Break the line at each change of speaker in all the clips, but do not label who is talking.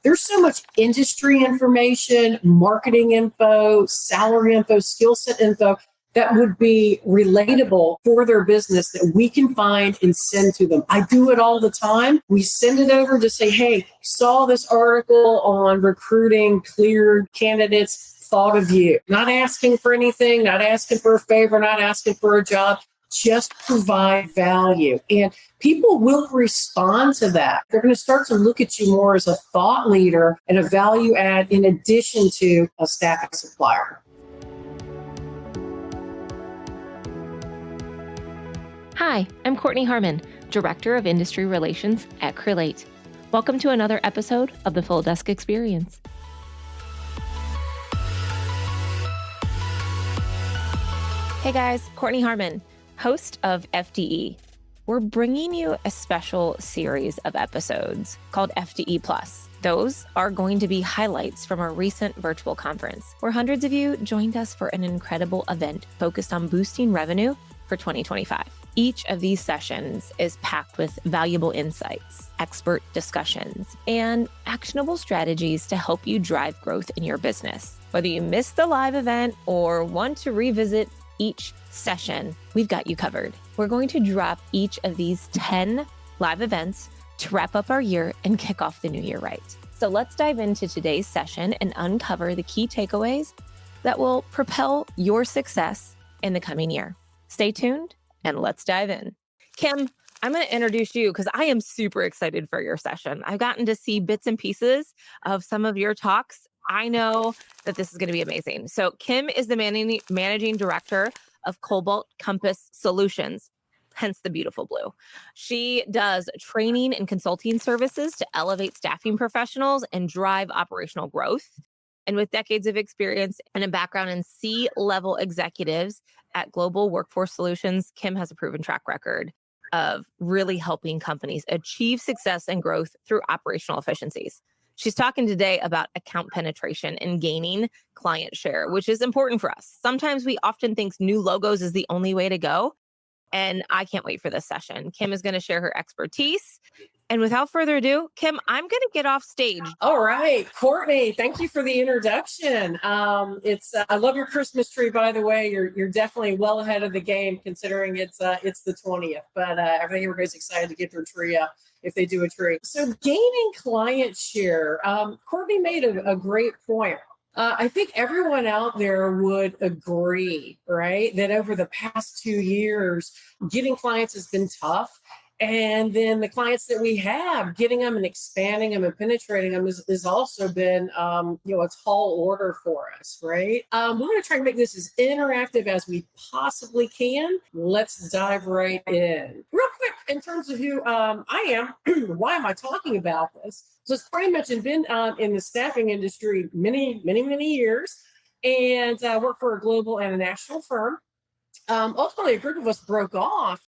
There's so much industry information, marketing info, salary info, skill set info that would be relatable for their business that we can find and send to them. I do it all the time. We send it over to say, hey, saw this article on recruiting cleared candidates, thought of you. Not asking for anything, not asking for a favor, not asking for a job, just provide value. And people will respond to that. They're going to start to look at you more as a thought leader and a value add in addition to a staffing supplier.
Hi, I'm Kortney Harmon, Director of Industry Relations at Crelate. Welcome to another episode of the Full Desk Experience. Hey guys, Kortney Harmon, host of FDE. We're bringing you a special series of episodes called FDE Plus. Those are going to be highlights from our recent virtual conference, where hundreds of you joined us for an incredible event focused on boosting revenue for 2025. Each of these sessions is packed with valuable insights, expert discussions, and actionable strategies to help you drive growth in your business. Whether you missed the live event or want to revisit each session, we've got you covered. We're going to drop each of these 10 live events to wrap up our year and kick off the new year right. So let's dive into today's session and uncover the key takeaways that will propel your success in the coming year. Stay tuned and let's dive in. Kim, I'm going to introduce you because I am super excited for your session. I've gotten to see bits and pieces of some of your talks. I know that this is going to be amazing. So Kim is the managing director of Cobalt Compass Solutions, hence the beautiful blue. She does training and consulting services to elevate staffing professionals and drive operational growth. And with decades of experience and a background in C-level executives at Global Workforce Solutions, Kim has a proven track record of really helping companies achieve success and growth through operational efficiencies. She's talking today about account penetration and gaining client share, which is important for us. Sometimes we often think new logos is the only way to go. And I can't wait for this session. Kim is going to share her expertise. And without further ado, Kim, I'm going to get off stage.
All right, Kortney, thank you for the introduction. I love your Christmas tree, by the way. You're definitely well ahead of the game considering it's the 20th. But I think everybody's excited to get their tree up if they do a tree. So gaining client share, Kortney made a great point. I think everyone out there would agree, right, that over the past 2 years, getting clients has been tough. And then the clients that we have, getting them and expanding them and penetrating them has also been, a tall order for us, right? We're going to try and make this as interactive as we possibly can. Let's dive right in. Real quick, in terms of who I am, why am I talking about this? So as Frank mentioned, been in the staffing industry many years, and worked for a global and a national firm. Ultimately, a group of us broke off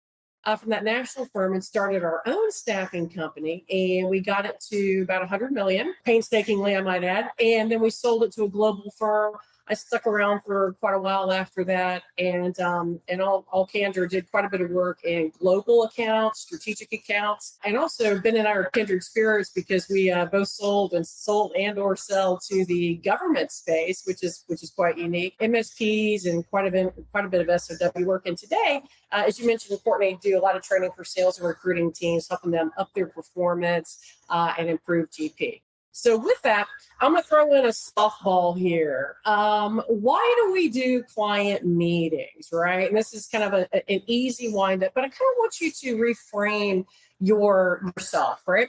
from that national firm and started our own staffing company, and we got it to about 100 million, painstakingly, I might add. And then we sold it to a global firm. I stuck around for quite a while after that, and all candor, did quite a bit of work in global accounts, strategic accounts, and also been in our kindred spirits because we both sold and or sell to the government space, which is quite unique. MSPs and quite a bit of SOW work. And today, as you mentioned, Kortney, do a lot of training for sales and recruiting teams, helping them up their performance and improve GP. So with that, I'm going to throw in a softball here. Why do we do client meetings, right? And this is kind of an easy wind up, but I kind of want you to reframe yourself, right?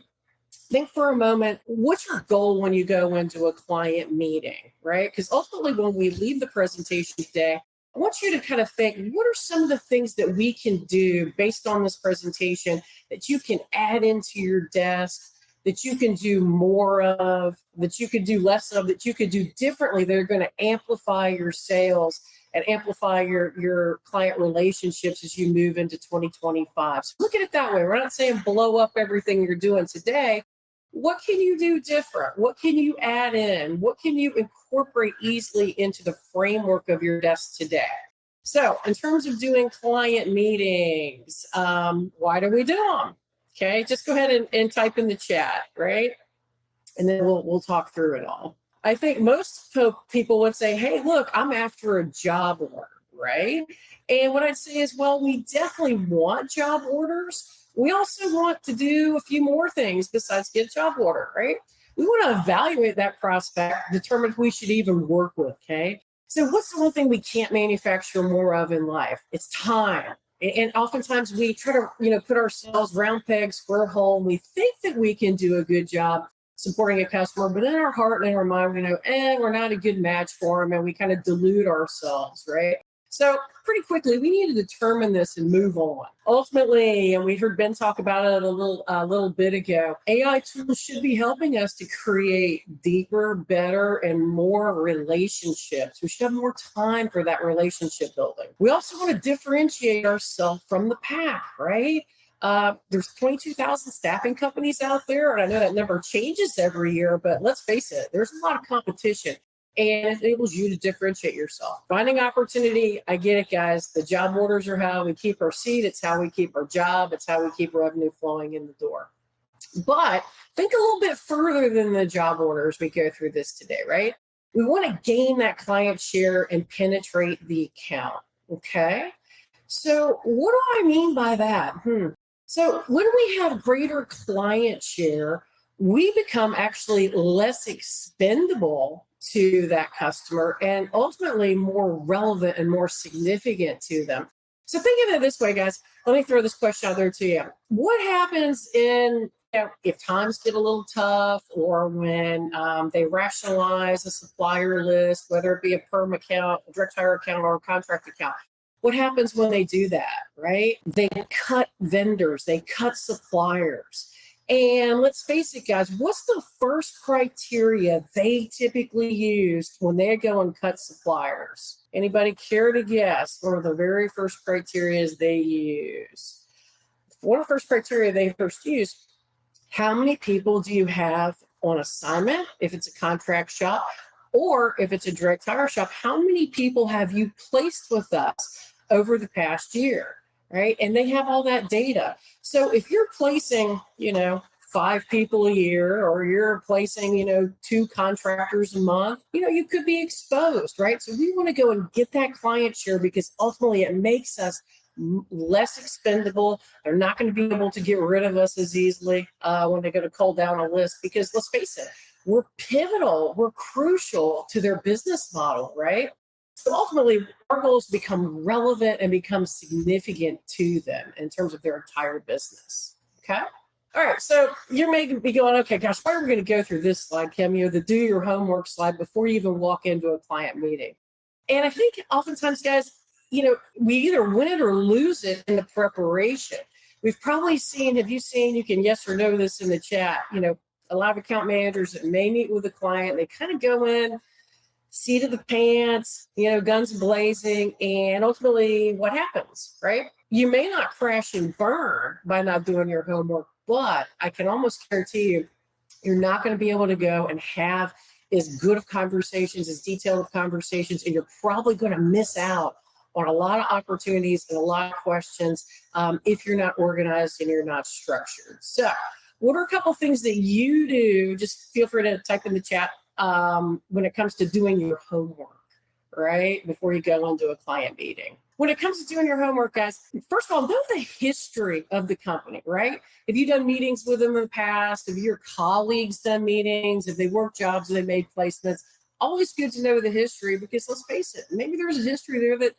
Think for a moment, what's your goal when you go into a client meeting, right? Because ultimately, when we leave the presentation today, I want you to kind of think, what are some of the things that we can do based on this presentation that you can add into your desk, that you can do more of, that you could do less of, that you could do differently, that are going to amplify your sales and amplify your client relationships as you move into 2025. So look at it that way. We're not saying blow up everything you're doing today. What can you do different? What can you add in? What can you incorporate easily into the framework of your desk today? So in terms of doing client meetings, why do we do them? Okay, just go ahead and type in the chat, right? and then we'll talk through it all. I think most people would say, hey, look, I'm after a job order, right? And what I'd say is, well, we definitely want job orders. We also want to do a few more things besides get a job order, right? We want to evaluate that prospect, determine if we should even work with, okay? So what's the one thing we can't manufacture more of in life? It's time. And oftentimes we try to, put ourselves round peg, square hole, and we think that we can do a good job supporting a customer, but in our heart and in our mind, we know, we're not a good match for them, and we kind of delude ourselves, right? So pretty quickly, we need to determine this and move on. Ultimately, and we heard Ben talk about it a little bit ago, AI tools should be helping us to create deeper, better, and more relationships. We should have more time for that relationship building. We also want to differentiate ourselves from the pack, right? There's 22,000 staffing companies out there, and I know that number changes every year, but let's face it, there's a lot of competition, and it enables you to differentiate yourself. Finding opportunity, I get it, guys. The job orders are how we keep our seat. It's how we keep our job. It's how we keep revenue flowing in the door. But think a little bit further than the job orders we go through this today, right? We want to gain that client share and penetrate the account, okay? So what do I mean by that? So when we have greater client share, we become actually less expendable to that customer and ultimately more relevant and more significant to them. So think of it this way, guys. Let me throw this question out there to you. What happens if times get a little tough, or when they rationalize a supplier list, whether it be a perm account, a direct hire account, or a contract account? What happens when they do that, right? They cut vendors, they cut suppliers. And let's face it, guys, what's the first criteria they typically use when they go and cut suppliers? Anybody care to guess one of the very first criteria they use? One of the first criteria they first use, how many people do you have on assignment if it's a contract shop, or if it's a direct hire shop, how many people have you placed with us over the past year, right? And they have all that data. So if you're placing, 5 people a year, or you're placing, 2 contractors a month, you could be exposed, right? So we want to go and get that client share, because ultimately it makes us less expendable. They're not going to be able to get rid of us as easily when they're going to cull down a list, because let's face it, we're pivotal, we're crucial to their business model, right? So ultimately, our goal is to become relevant and become significant to them in terms of their entire business. Okay? All right, so you may be going, okay, gosh, why are we going to go through this slide, Kim? The do your homework slide before you even walk into a client meeting. And I think oftentimes, guys, we either win it or lose it in the preparation. We've probably seen, you can yes or no this in the chat, a lot of account managers that may meet with a client, they kind of go in, seat of the pants, guns blazing, and ultimately what happens, right? You may not crash and burn by not doing your homework, but I can almost guarantee you, you're not going to be able to go and have as good of conversations, as detailed of conversations, and you're probably going to miss out on a lot of opportunities and a lot of questions if you're not organized and you're not structured. So what are a couple things that you do? Just feel free to type in the chat when it comes to doing your homework, right? Before you go into a client meeting. When it comes to doing your homework, guys, first of all, know the history of the company, right? If you've done meetings with them in the past, if your colleagues done meetings, if they worked jobs, they made placements, always good to know the history, because let's face it, maybe there's a history there that,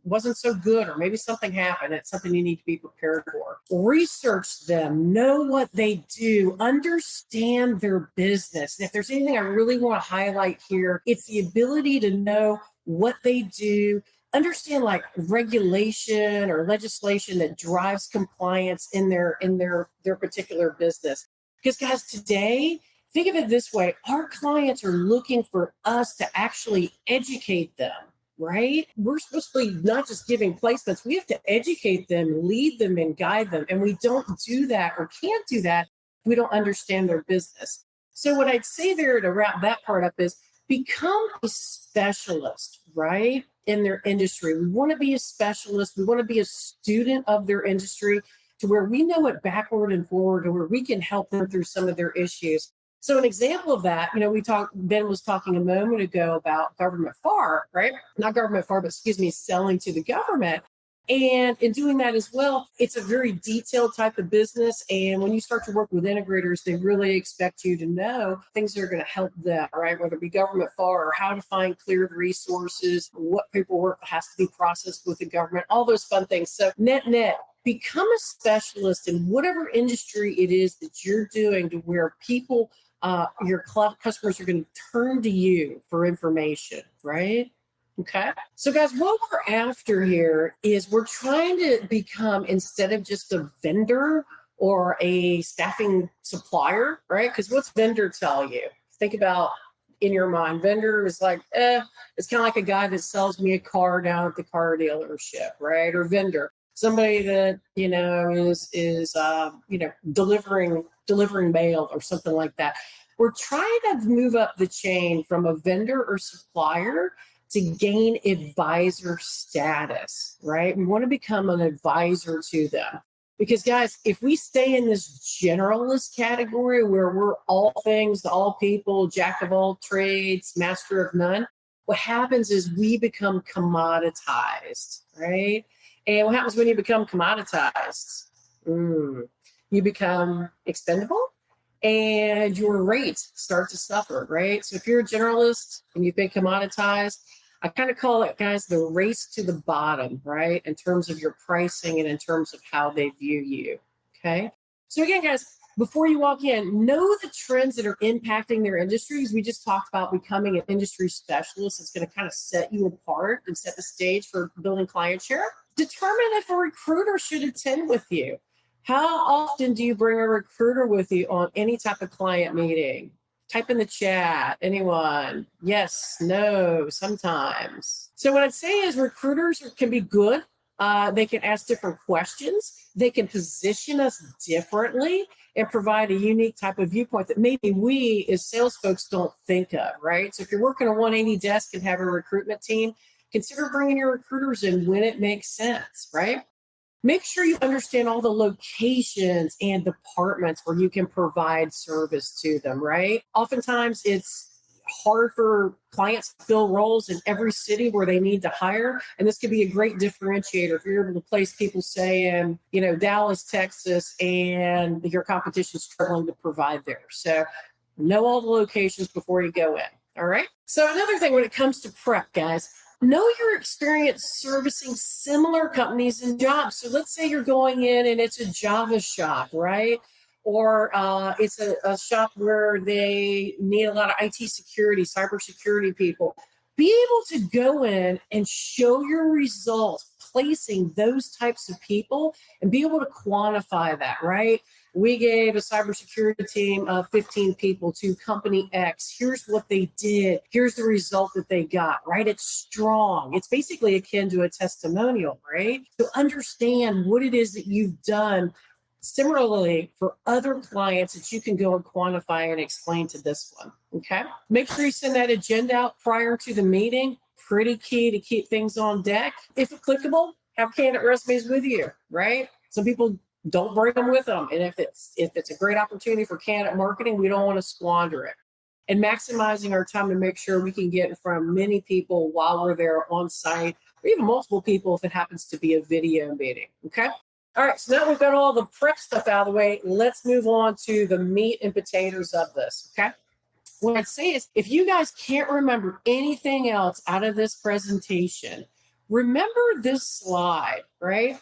wasn't so good, or maybe something happened. It's something you need to be prepared for. Research them, know what they do, understand their business. And if there's anything I really want to highlight here, it's the ability to know what they do, understand like regulation or legislation that drives compliance in their particular business. Because guys, today, think of it this way, our clients are looking for us to actually educate them, right? We're supposed to be not just giving placements, we have to educate them, lead them, and guide them. And we don't do that, or can't do that, if we don't understand their business. So what I'd say there to wrap that part up is become a specialist, right, in their industry. We want to be a specialist. We want to be a student of their industry, to where we know it backward and forward, to where we can help them through some of their issues. So an example of that, Ben was talking a moment ago about government FAR, right? Not government FAR, but excuse me, selling to the government. And in doing that as well, it's a very detailed type of business. And when you start to work with integrators, they really expect you to know things that are going to help them, right? Whether it be government FAR or how to find cleared resources, what paperwork has to be processed with the government, all those fun things. So net, become a specialist in whatever industry it is that you're doing to where people, your customers are going to turn to you for information, right? Okay. So, guys, what we're after here is we're trying to become, instead of just a vendor or a staffing supplier, right? Because what's vendor tell you? Think about in your mind. Vendor is like, it's kind of like a guy that sells me a car down at the car dealership, right? Or vendor, somebody that is delivering mail or something like that. We're trying to move up the chain from a vendor or supplier to gain advisor status, right? We want to become an advisor to them. Because guys, if we stay in this generalist category where we're all things to all people, jack of all trades, master of none, what happens is we become commoditized, right? And what happens when you become commoditized? You become expendable and your rates start to suffer, right? So if you're a generalist and you've been commoditized, I kind of call it, guys, the race to the bottom, right? In terms of your pricing and in terms of how they view you, okay? So again, guys, before you walk in, know the trends that are impacting their industries. We just talked about becoming an industry specialist. It's going to kind of set you apart and set the stage for building client share. Determine if a recruiter should attend with you. How often do you bring a recruiter with you on any type of client meeting? Type in the chat. Anyone? Yes, no, sometimes. So what I'd say is recruiters can be good. They can ask different questions. They can position us differently and provide a unique type of viewpoint that maybe we as sales folks don't think of, right? So if you're working a 180 desk and have a recruitment team, consider bringing your recruiters in when it makes sense, right? Make sure you understand all the locations and departments where you can provide service to them, right? Oftentimes it's hard for clients to fill roles in every city where they need to hire. And this could be a great differentiator if you're able to place people, say, in, Dallas, Texas, and your competition is struggling to provide there. So know all the locations before you go in. All right. So another thing when it comes to prep, guys, know your experience servicing similar companies and jobs. So let's say you're going in and it's a Java shop, right? Or it's a shop where they need a lot of IT security, cybersecurity people. Be able to go in and show your results placing those types of people and be able to quantify that, right? We gave a cybersecurity team of 15 people to company X. Here's what they did. Here's the result that they got, right? It's strong. It's basically akin to a testimonial, right? So understand what it is that you've done similarly for other clients that you can go and quantify and explain to this one, okay? Make sure you send that agenda out prior to the meeting. Pretty key to keep things on deck. If applicable, have candidate resumes with you, right? Some people don't bring them with them. And if it's a great opportunity for candidate marketing, we don't want to squander it. And maximizing our time to make sure we can get in front of many people while we're there on site, or even multiple people if it happens to be a video meeting, okay? All right, so now we've got all the prep stuff out of the way. Let's move on to the meat and potatoes of this, okay? What I'd say is, if you guys can't remember anything else out of this presentation, remember this slide, right?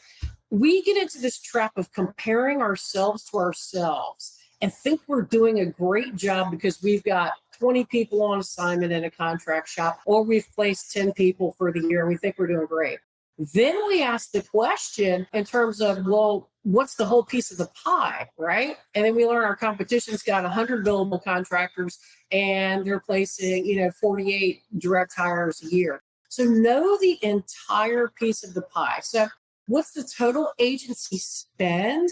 We get into this trap of comparing ourselves to ourselves and think we're doing a great job because we've got 20 people on assignment in a contract shop, or we've placed 10 people for the year and we think we're doing great. Then we ask the question in terms of, well, what's the whole piece of the pie, right? And then we learn our competition's got 100 billable contractors and they're placing, 48 direct hires a year. So know the entire piece of the pie. So what's the total agency spend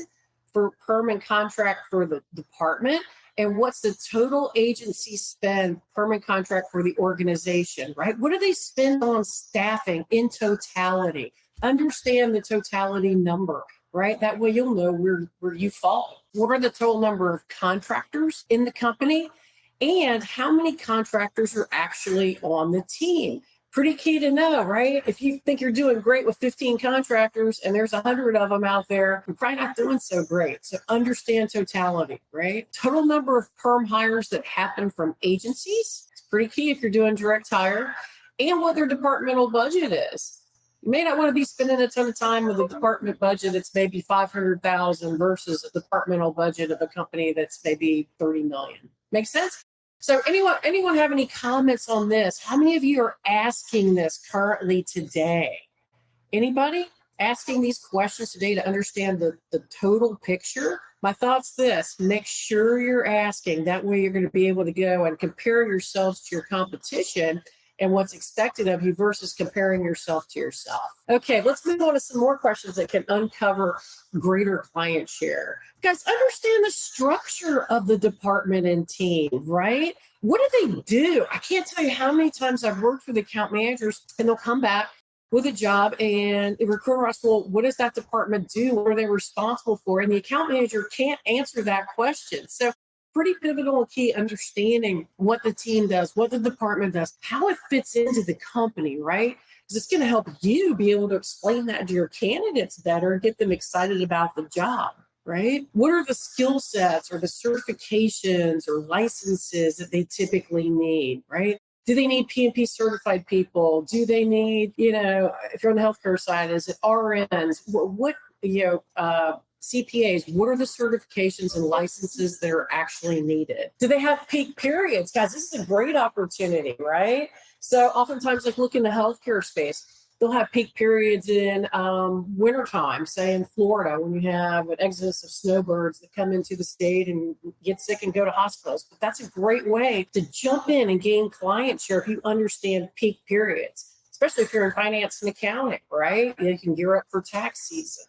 for perm and contract for the department? And what's the total agency spend perm and contract for the organization, right? What do they spend on staffing in totality? Understand the totality number, right? That way you'll know where you fall. What are the total number of contractors in the company? and how many contractors are actually on the team. Pretty key to know, right? If you think you're doing great with 15 contractors and there's 100 of them out there, you're probably not doing so great. So understand totality, right? Total number of perm hires that happen from agencies. It's pretty key if you're doing direct hire, and what their departmental budget is. You may not want to be spending a ton of time with a department budget that's maybe 500,000 versus a departmental budget of a company that's maybe 30 million. Make sense? So anyone have any comments on this? How many of you are asking this currently today? Anybody asking these questions today to understand the total picture? My thoughts this: make sure you're asking. That way you're going to be able to go and compare yourselves to your competition and what's expected of you versus comparing yourself to yourself. Okay, let's move on to some more questions that can uncover greater client share. Guys, understand the structure of the department and team, right? What do they do? I can't tell you how many times I've worked with account managers and they'll come back with a job and the recruiter asks, well, what does that department do? What are they responsible for? And the account manager can't answer that question. So pretty pivotal key understanding what the team does, what the department does, how it fits into the company, right? Because it's going to help you be able to explain that to your candidates better and get them excited about the job, right? What are the skill sets or the certifications or licenses that they typically need, right? Do they need PMP certified people? Do they need, if you're on the healthcare side, is it RNs? What CPAs, what are the certifications and licenses that are actually needed? Do they have peak periods? Guys, this is a great opportunity, right? So oftentimes, like look in the healthcare space, they'll have peak periods in wintertime, say in Florida, when you have an exodus of snowbirds that come into the state and get sick and go to hospitals. But that's a great way to jump in and gain client share if you understand peak periods, especially if you're in finance and accounting, right? You can gear up for tax season.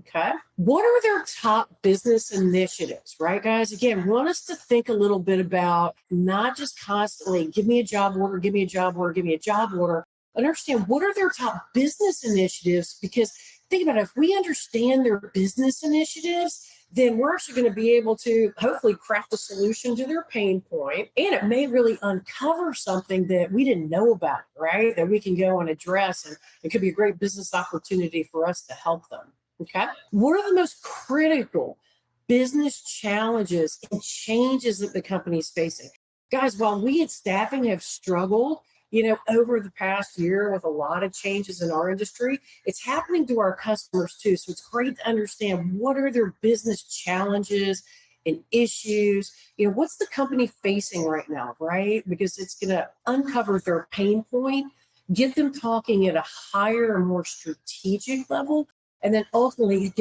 Okay. What are their top business initiatives, right, guys? Again, want us to think a little bit about not just constantly give me a job order, give me a job order, give me a job order. Understand what are their top business initiatives, because think about it, if we understand their business initiatives, then we're actually going to be able to hopefully craft a solution to their pain point, and it may really uncover something that we didn't know about, right? That we can go and address, and it could be a great business opportunity for us to help them. Okay. What are the most critical business challenges and changes that the company is facing? Guys, while we at staffing have struggled, over the past year with a lot of changes in our industry, it's happening to our customers too. So it's great to understand what are their business challenges and issues. What's the company facing right now, right? Because it's going to uncover their pain point, get them talking at a higher and more strategic level, and then ultimately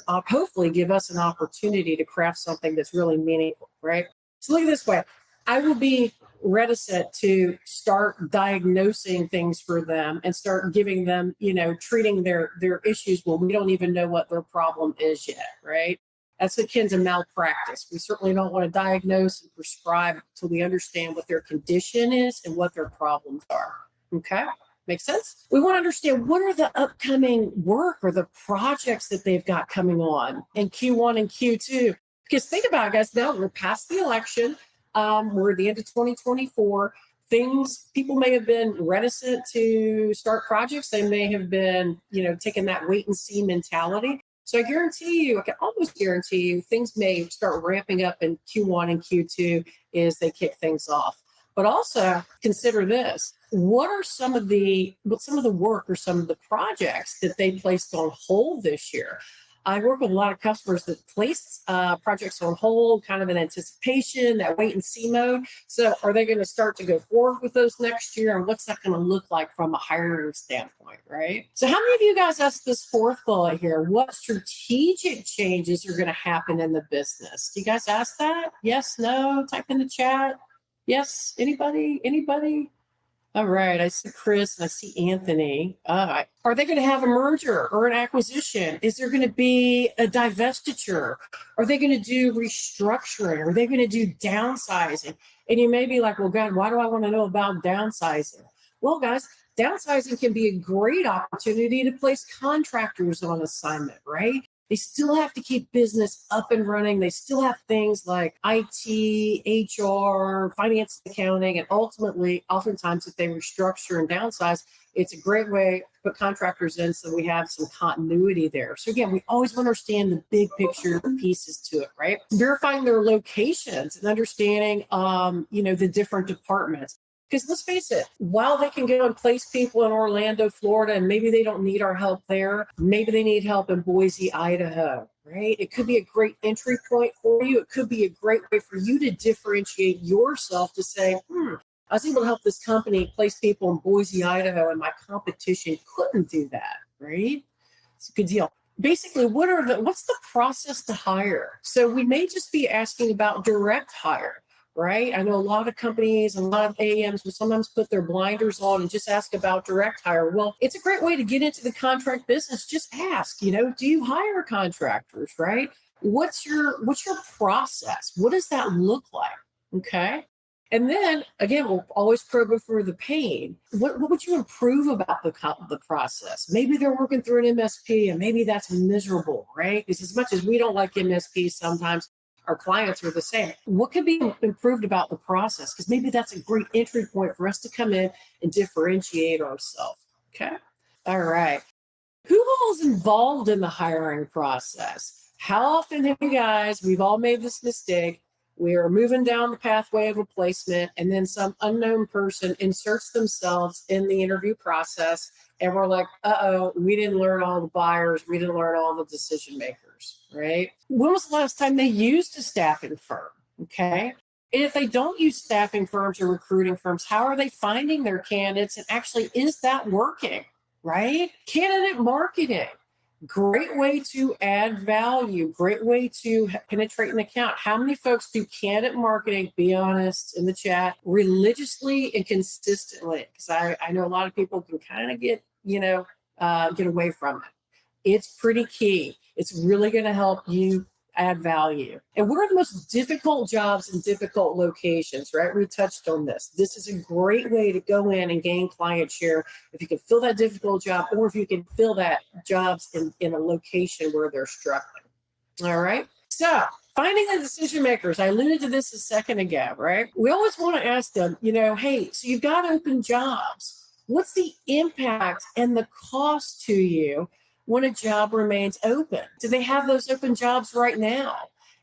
hopefully give us an opportunity to craft something that's really meaningful, right? So look at this way. I will be reticent to start diagnosing things for them and start giving them, treating their issues when we don't even know what their problem is yet, right? That's akin to malpractice. We certainly don't want to diagnose and prescribe until we understand what their condition is and what their problems are, okay? Make sense? We want to understand what are the upcoming work or the projects that they've got coming on in Q1 and Q2. Because think about it, guys, now we're past the election. We're at the end of 2024. People may have been reticent to start projects. They may have been, taking that wait and see mentality. So I can almost guarantee you, things may start ramping up in Q1 and Q2 as they kick things off. But also consider this: what are some of the work or some of the projects that they placed on hold this year? I work with a lot of customers that place projects on hold, kind of in anticipation, that wait and see mode. So are they going to start to go forward with those next year? And what's that going to look like from a hiring standpoint, right? So how many of you guys asked this fourth bullet here? What strategic changes are going to happen in the business? Do you guys ask that? Yes, no? Type in the chat. Yes, anybody? All right, I see Chris and I see Anthony. Are they going to have a merger or an acquisition? Is there going to be a divestiture? Are they going to do restructuring? Are they going to do downsizing? And you may be like, well, God, why do I want to know about downsizing? Well, guys, downsizing can be a great opportunity to place contractors on assignment, right? They still have to keep business up and running. They still have things like IT, HR, finance, accounting, and ultimately, oftentimes, if they restructure and downsize, it's a great way to put contractors in so we have some continuity there. So again, we always want to understand the big picture pieces to it, right? Verifying their locations and understanding, the different departments. Because let's face it, while they can go and place people in Orlando, Florida, and maybe they don't need our help there, maybe they need help in Boise, Idaho, right? It could be a great entry point for you. It could be a great way for you to differentiate yourself to say, I was able to help this company place people in Boise, Idaho, and my competition couldn't do that, right? It's a good deal. Basically, what's the process to hire? So we may just be asking about direct hire. Right? I know a lot of companies, a lot of AMs will sometimes put their blinders on and just ask about direct hire. Well, it's a great way to get into the contract business. Just ask, do you hire contractors, right? What's your process? What does that look like? Okay. And then again, we'll always probe for the pain. What would you improve about the process? Maybe they're working through an MSP and maybe that's miserable, right? Because as much as we don't like MSPs sometimes, our clients are the same. What could be improved about the process? Because maybe that's a great entry point for us to come in and differentiate ourselves. Okay. All right. Who all is involved in the hiring process? How often have you guys, we've all made this mistake. We are moving down the pathway of a placement and then some unknown person inserts themselves in the interview process. And we're like, we didn't learn all the buyers. We didn't learn all the decision makers, right? When was the last time they used a staffing firm? Okay. And if they don't use staffing firms or recruiting firms, how are they finding their candidates? And actually, is that working, right? Candidate marketing. Great way to add value, great way to penetrate an account. How many folks do candidate marketing, be honest in the chat, religiously and consistently? Because I know a lot of people can kind of get away from it. It's pretty key. It's really going to help you add value. And what are the most difficult jobs in difficult locations, right? We touched on this. This is a great way to go in and gain client share if you can fill that difficult job or if you can fill that jobs in a location where they're struggling. All right. So finding the decision makers, I alluded to this a second ago, right? We always want to ask them, hey, so you've got open jobs. What's the impact and the cost to you when a job remains open? Do they have those open jobs right now?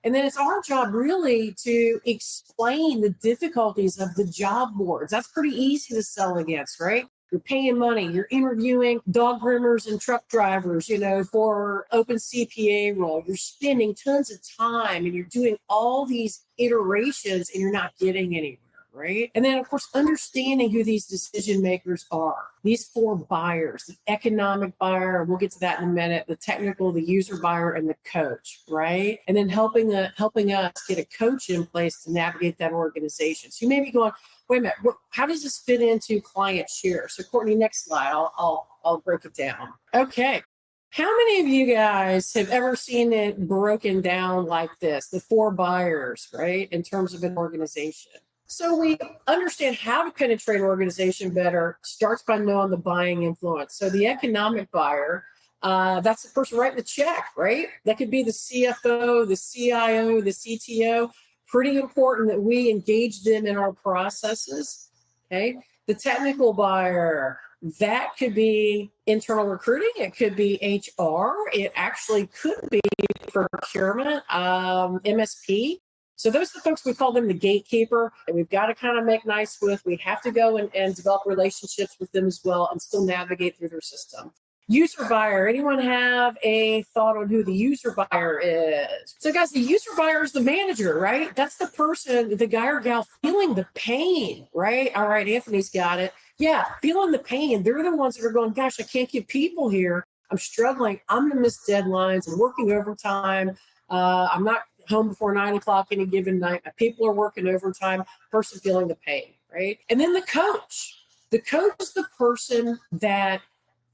And then it's our job really to explain the difficulties of the job boards. That's pretty easy to sell against, right? You're paying money, you're interviewing dog groomers and truck drivers, for open CPA role. You're spending tons of time and you're doing all these iterations and you're not getting anywhere. Right? And then, of course, understanding who these decision makers are. These four buyers, the economic buyer, we'll get to that in a minute, the technical, the user buyer, and the coach, right? And then helping us get a coach in place to navigate that organization. So you may be going, wait a minute, how does this fit into client share? So Kortney, next slide, I'll break it down. Okay. How many of you guys have ever seen it broken down like this, the four buyers, right, in terms of an organization? So we understand how to penetrate an organization better starts by knowing the buying influence. So the economic buyer, that's the person writing the check, right? That could be the CFO, the CIO, the CTO. Pretty important that we engage them in our processes, okay? The technical buyer, that could be internal recruiting. It could be HR. It actually could be procurement, MSP. So those are the folks, we call them the gatekeeper, and we've got to kind of make nice with. We have to go and develop relationships with them as well and still navigate through their system. User buyer, anyone have a thought on who the user buyer is? So guys, the user buyer is the manager, right? That's the person, the guy or gal feeling the pain, right? All right, Anthony's got it. Yeah, feeling the pain. They're the ones that are going, gosh, I can't get people here. I'm struggling. I'm going to miss deadlines. I'm working overtime. I'm not home before 9 o'clock any given night. People are working overtime, person feeling the pain, right? And then the coach. The coach is the person that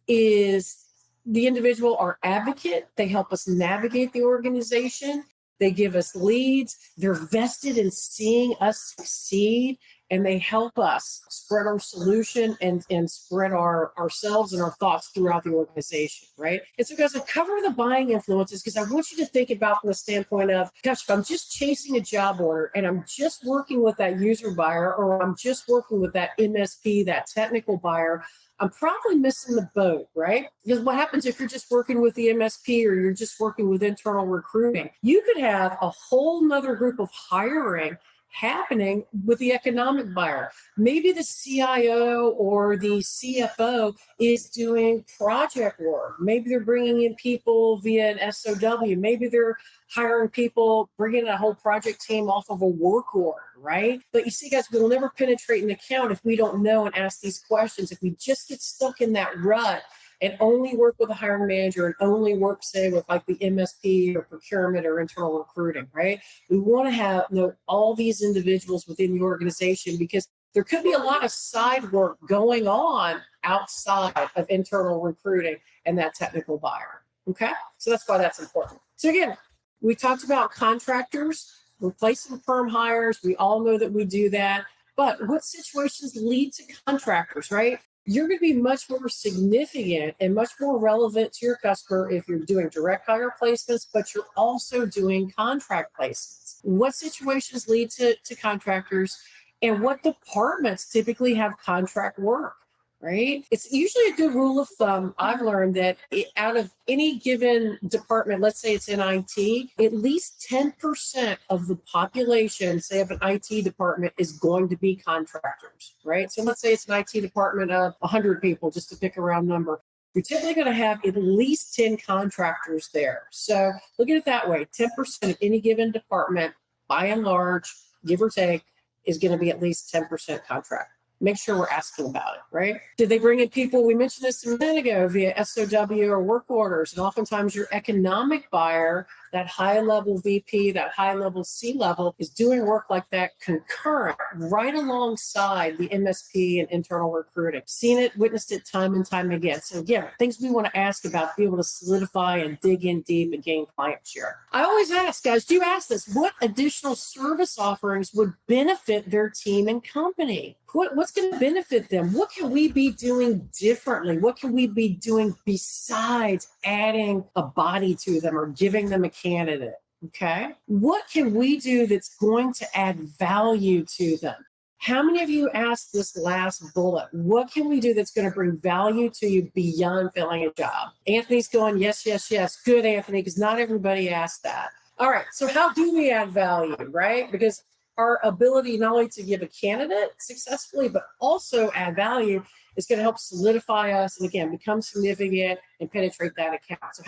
is the individual, our advocate. They help us navigate the organization. They give us leads. They're vested in seeing us succeed. and they help us spread our solution and spread ourselves and our thoughts throughout the organization, right? And so, guys, I cover the buying influences because I want you to think about from the standpoint of, gosh, if I'm just chasing a job order and I'm just working with that user buyer, or I'm just working with that MSP, that technical buyer, I'm probably missing the boat, right? Because what happens if you're just working with the MSP or you're just working with internal recruiting? You could have a whole nother group of hiring happening with the economic buyer. Maybe the CIO or the CFO is doing project work. Maybe they're bringing in people via an SOW. Maybe they're hiring people, bringing a whole project team off of a work order, right? But you see, guys, we'll never penetrate an account if we don't know and ask these questions. If we just get stuck in that rut and only work with a hiring manager and only work, say, with like the MSP or procurement or internal recruiting, right? We want to have all these individuals within the organization, because there could be a lot of side work going on outside of internal recruiting and that technical buyer, okay? So that's why that's important. So again, we talked about contractors, replacing firm hires. We all know that we do that. But what situations lead to contractors, right? You're going to be much more significant and much more relevant to your customer if you're doing direct hire placements, but you're also doing contract placements. What situations lead to contractors, and what departments typically have contract work, right? It's usually a good rule of thumb. I've learned that out of any given department, let's say it's in IT, at least 10% of the population, say of an IT department, is going to be contractors, right? So let's say it's an IT department of 100 people, just to pick a round number. You're typically going to have at least 10 contractors there. So look at it that way. 10% of any given department, by and large, give or take, is going to be at least 10% contract. Make sure we're asking about it, right? Did they bring in people? We mentioned this a minute ago via SOW or work orders. And oftentimes your economic buyer, that high-level VP, that high-level C-level, is doing work like that concurrent, right alongside the MSP and internal recruiting. Seen it, witnessed it time and time again. So again, things we want to ask about to be able to solidify and dig in deep and gain client share. I always ask, guys, do ask this, what additional service offerings would benefit their team and company? What's going to benefit them? What can we be doing differently? What can we be doing besides adding a body to them or giving them a candidate? Okay. What can we do that's going to add value to them? How many of you asked this last bullet? What can we do that's going to bring value to you beyond filling a job? Anthony's going, yes, yes, yes. Good, Anthony, because not everybody asked that. All right. So how do we add value, right? Because our ability not only to give a candidate successfully, but also add value is going to help solidify us and, again, become significant and penetrate that account. So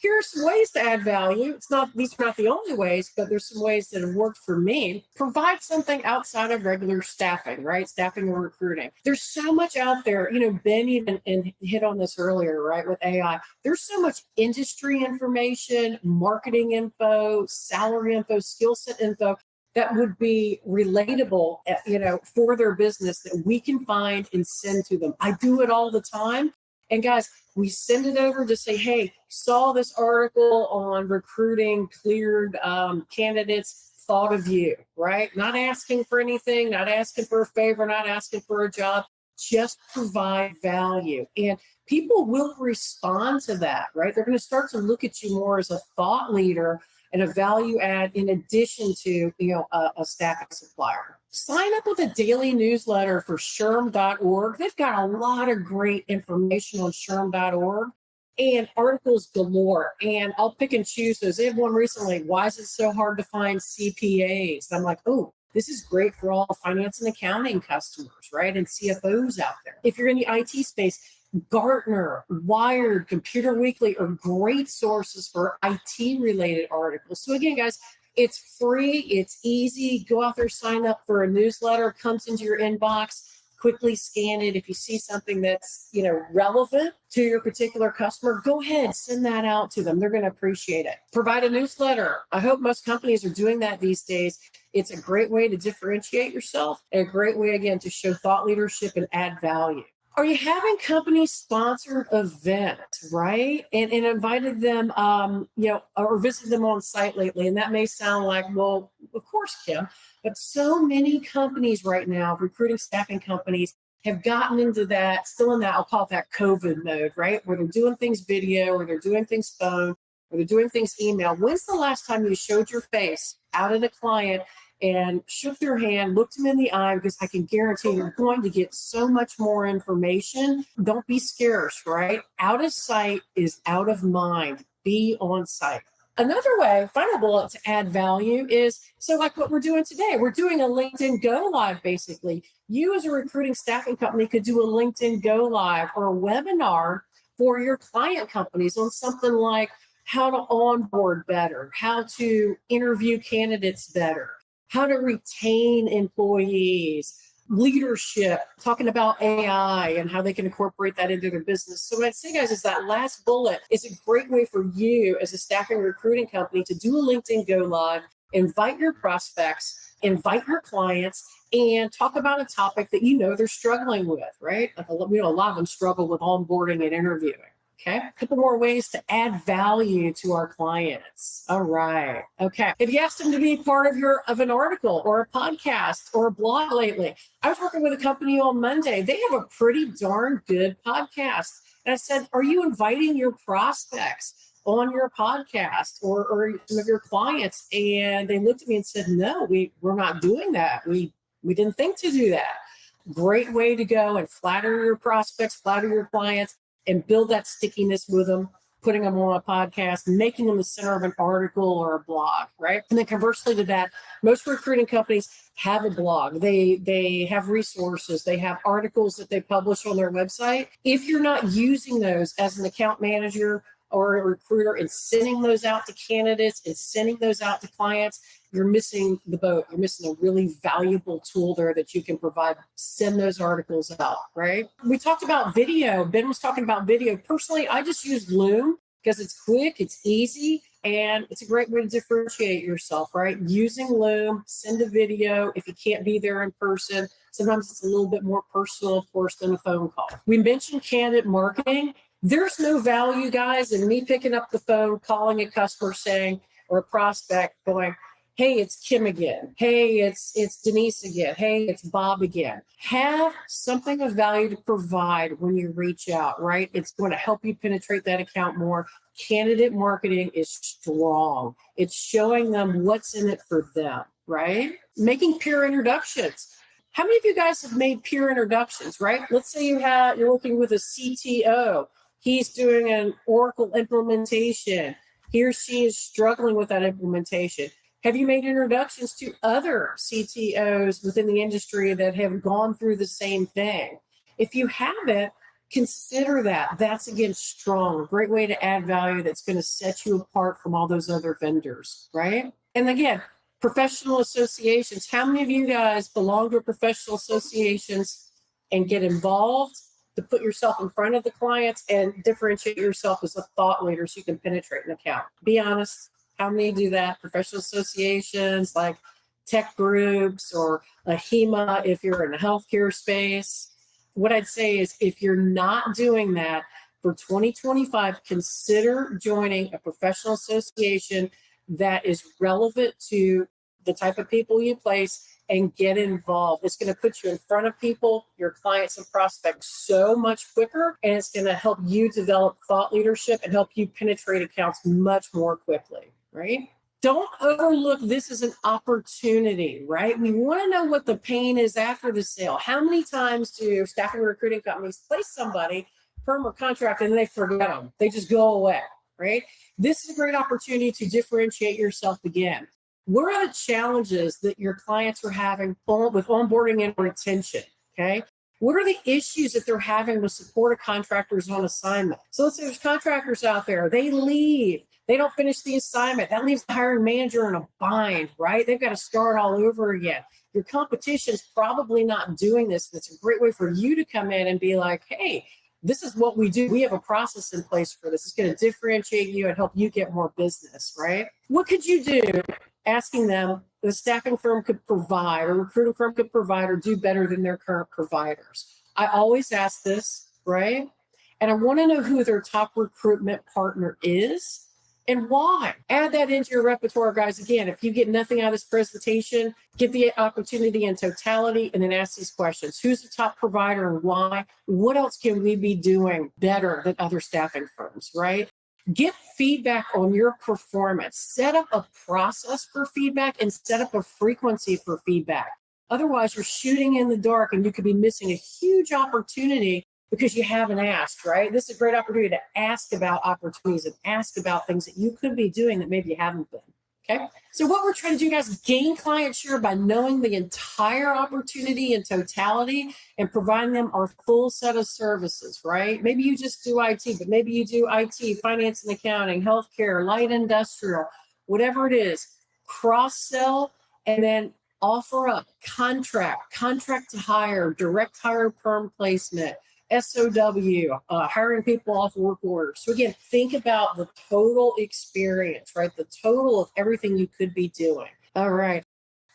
here are some ways to add value. These are not the only ways, but there's some ways that have worked for me. Provide something outside of regular staffing, right? Staffing and recruiting. There's so much out there. Ben even and hit on this earlier, right? With AI, there's so much industry information, marketing info, salary info, skill set info that would be relatable, for their business that we can find and send to them. I do it all the time. And guys, we send it over to say, hey, saw this article on recruiting cleared candidates, thought of you, right? Not asking for anything, not asking for a favor, not asking for a job, just provide value. And people will respond to that, right? They're going to start to look at you more as a thought leader and a value add in addition to, a staffing supplier. Sign up with a daily newsletter for SHRM.org. They've got a lot of great information on SHRM.org and articles galore. And I'll pick and choose those. They have one recently, why is it so hard to find CPAs? And I'm like, oh, this is great for all finance and accounting customers, right? And CFOs out there. If you're in the IT space, Gartner, Wired, Computer Weekly are great sources for IT-related articles. So again, guys, it's free, it's easy. Go out there, sign up for a newsletter, comes into your inbox, quickly scan it. If you see something that's, relevant to your particular customer, go ahead, send that out to them. They're going to appreciate it. Provide a newsletter. I hope most companies are doing that these days. It's a great way to differentiate yourself and a great way, again, to show thought leadership and add value. Are you having company sponsored event, right? And invited them, or visited them on site lately? And that may sound like, well, of course, Kim, but so many companies right now, recruiting staffing companies, have gotten into that, still in that, I'll call it that COVID mode, right? Where they're doing things video, or they're doing things phone, or they're doing things email. When's the last time you showed your face out at a client and shook their hand, looked them in the eye? Because I can guarantee you're going to get so much more information. Don't be scarce, right? Out of sight is out of mind. Be on site. Another way, final bullet to add value is, so like what we're doing today, we're doing a LinkedIn Go Live basically. You as a recruiting staffing company could do a LinkedIn Go Live or a webinar for your client companies on something like how to onboard better, how to interview candidates better, how to retain employees, leadership, talking about AI and how they can incorporate that into their business. So what I'd say, guys, is that last bullet is a great way for you as a staffing recruiting company to do a LinkedIn Go Live, invite your prospects, invite your clients, and talk about a topic that you know they're struggling with, right? A lot of them struggle with onboarding and interviewing. Okay, a couple more ways to add value to our clients. All right. Okay. Have you asked them to be part of an article or a podcast or a blog lately? I was working with a company on Monday. They have a pretty darn good podcast. And I said, are you inviting your prospects on your podcast or some of your clients? And they looked at me and said, no, we're not doing that. We didn't think to do that. Great way to go and flatter your prospects, flatter your clients, and build that stickiness with them, putting them on a podcast, making them the center of an article or a blog, right? And then conversely to that, most recruiting companies have a blog. They have resources. They have articles that they publish on their website. If you're not using those as an account manager or a recruiter and sending those out to candidates and sending those out to clients, you're missing the boat. You're missing a really valuable tool there that you can provide. Send those articles out, right? We talked about video. Ben was talking about video. Personally, I just use Loom because it's quick, it's easy, and it's a great way to differentiate yourself, right? Using Loom, send a video if you can't be there in person. Sometimes it's a little bit more personal, of course, than a phone call. We mentioned candidate marketing. There's no value, guys, in me picking up the phone, calling a customer saying, or a prospect going, hey, it's Kim again. Hey, it's Denise again. Hey, it's Bob again. Have something of value to provide when you reach out, right? It's going to help you penetrate that account more. Candidate marketing is strong. It's showing them what's in it for them, right? Making peer introductions. How many of you guys have made peer introductions, right? Let's say you're working with a CTO. He's doing an Oracle implementation. He or she is struggling with that implementation. Have you made introductions to other CTOs within the industry that have gone through the same thing? If you haven't, consider that. That's, again, strong. A great way to add value that's going to set you apart from all those other vendors, right? And again, professional associations. How many of you guys belong to professional associations and get involved to put yourself in front of the clients and differentiate yourself as a thought leader so you can penetrate an account? Be honest. How many do that? Professional associations like tech groups or a HEMA if you're in the healthcare space. What I'd say is if you're not doing that for 2025, consider joining a professional association that is relevant to the type of people you place and get involved. It's going to put you in front of people, your clients and prospects so much quicker, and it's going to help you develop thought leadership and help you penetrate accounts much more quickly. Right? Don't overlook this as an opportunity, right? We want to know what the pain is after the sale. How many times do staffing and recruiting companies place somebody, perm or contract, and they forget them? They just go away, right? This is a great opportunity to differentiate yourself again. What are the challenges that your clients are having with onboarding and retention, okay? What are the issues that they're having with supported contractors on assignment? So let's say there's contractors out there, they leave. They don't finish the assignment. That leaves the hiring manager in a bind, right? They've got to start all over again. Your competition is probably not doing this. And it's a great way for you to come in and be like, hey, this is what we do. We have a process in place for this. It's going to differentiate you and help you get more business, right? What could you do asking them the staffing firm could provide or recruiting firm could provide or do better than their current providers? I always ask this, right? And I want to know who their top recruitment partner is and why. Add that into your repertoire, guys. Again, if you get nothing out of this presentation, get the opportunity in totality and then ask these questions. Who's the top provider and why? What else can we be doing better than other staffing firms, right? Get feedback on your performance. Set up a process for feedback and set up a frequency for feedback. Otherwise, you're shooting in the dark and you could be missing a huge opportunity because you haven't asked, right? This is a great opportunity to ask about opportunities and ask about things that you could be doing that maybe you haven't been. Okay. So what we're trying to do, guys, gain client share by knowing the entire opportunity in totality and providing them our full set of services, right? Maybe you just do IT, but maybe you do IT, finance and accounting, healthcare, light industrial, whatever it is, cross-sell, and then offer up contract to hire, direct hire perm placement, SOW, hiring people off work orders. So again, think about the total experience, right? The total of everything you could be doing. All right.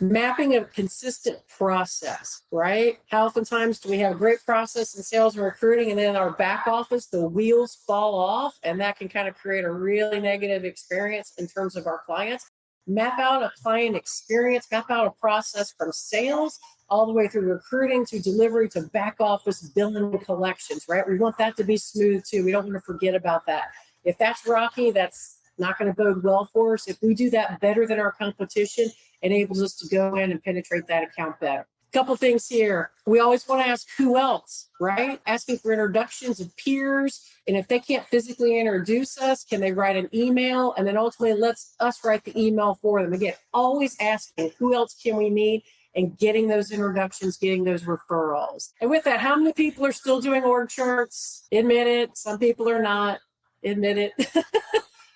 Mapping a consistent process, right? How oftentimes do we have a great process in sales and recruiting, and then in our back office, the wheels fall off, and that can kind of create a really negative experience in terms of our clients. Map out a client experience, map out a process from sales all the way through recruiting to delivery to back office billing and collections, right? We want that to be smooth too. We don't want to forget about that. If that's rocky, that's not going to bode well for us. If we do that better than our competition, it enables us to go in and penetrate that account better. Couple things here. We always want to ask who else, right? Asking for introductions of peers. And if they can't physically introduce us, can they write an email? And then ultimately let's us write the email for them. Again, always asking who else can we meet and getting those introductions, getting those referrals. And with that, how many people are still doing org charts? Admit it. Some people are not. Admit it.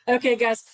Okay, guys.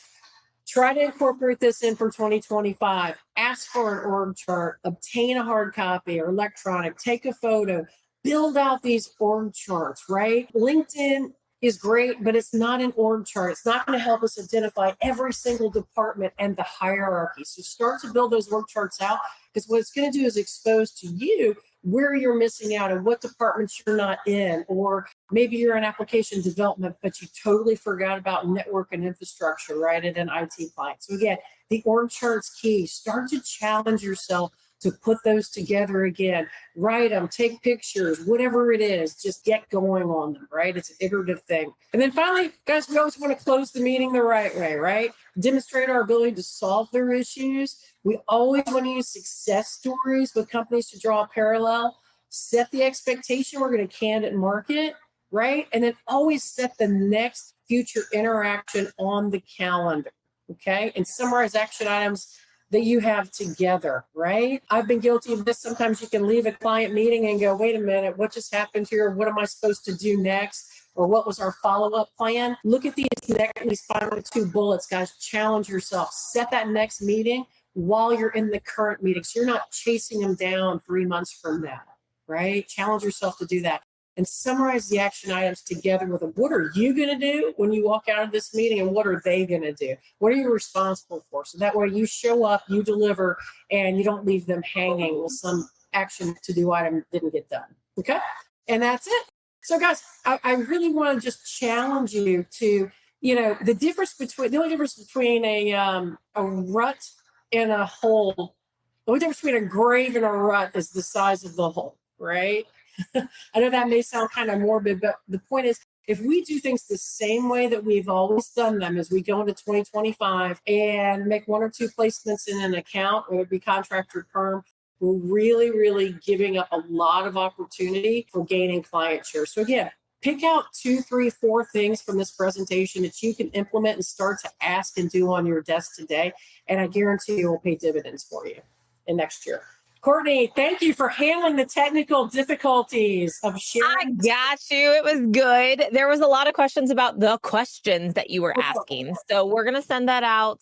Try to incorporate this in for 2025. Ask for an org chart, obtain a hard copy or electronic, take a photo, build out these org charts, right? LinkedIn is great, but it's not an org chart. It's not going to help us identify every single department and the hierarchy. So start to build those org charts out, because what it's going to do is expose to you where you're missing out and what departments you're not in, or maybe you're in application development, but you totally forgot about network and infrastructure, right, at an IT client. So again, the org chart's key. Start to challenge yourself to put those together again. Write them, take pictures, whatever it is, just get going on them, right? It's an iterative thing. And then finally, guys, we always want to close the meeting the right way, right? Demonstrate our ability to solve their issues. We always want to use success stories with companies to draw a parallel. Set the expectation we're going to candidate market, right? And then always set the next future interaction on the calendar, okay? And summarize action items that you have together, right? I've been guilty of this. Sometimes you can leave a client meeting and go, wait a minute, what just happened here? What am I supposed to do next? Or what was our follow-up plan? Look at these final two bullets, guys. Challenge yourself. Set that next meeting while you're in the current meeting. So you're not chasing them down 3 months from now, right? Challenge yourself to do that. And summarize the action items together with them. What are you going to do when you walk out of this meeting, and what are they going to do? What are you responsible for? So that way you show up, you deliver, and you don't leave them hanging with some action to do item that didn't get done. Okay? And that's it. So guys, I really want to just challenge you to, the only difference between a rut and a hole, the only difference between a grave and a rut is the size of the hole, right? I know that may sound kind of morbid, but the point is, if we do things the same way that we've always done them as we go into 2025 and make 1 or 2 placements in an account, whether it be contract or perm, we're really, really giving up a lot of opportunity for gaining client share. So again, pick out 2, 3, 4 things from this presentation that you can implement and start to ask and do on your desk today. And I guarantee it will pay dividends for you in next year. Kortney, thank you for handling the technical difficulties of sharing.
I got you. It was good. There was a lot of questions about the questions that you were asking. So we're going to send that out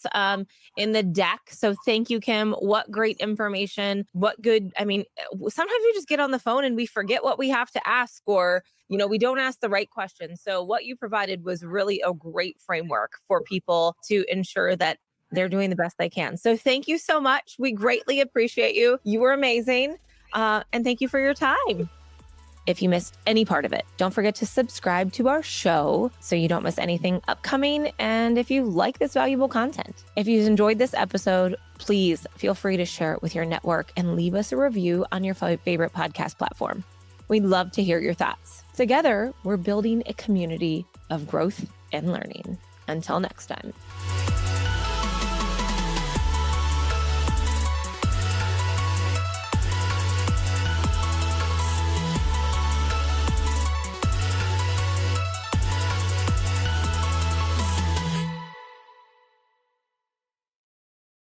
in the deck. So thank you, Kim. What great information. What good. I mean, sometimes we just get on the phone and we forget what we have to ask, or, we don't ask the right questions. So what you provided was really a great framework for people to ensure that they're doing the best they can. So thank you so much. We greatly appreciate you. You were amazing. And thank you for your time. if you missed any part of it. Don't forget to subscribe to our show so you don't miss anything upcoming. And if you like this valuable content, if you enjoyed this episode, please feel free to share it with your network and leave us a review on your favorite podcast platform. We'd love to hear your thoughts. Together, we're building a community of growth and learning. Until next time.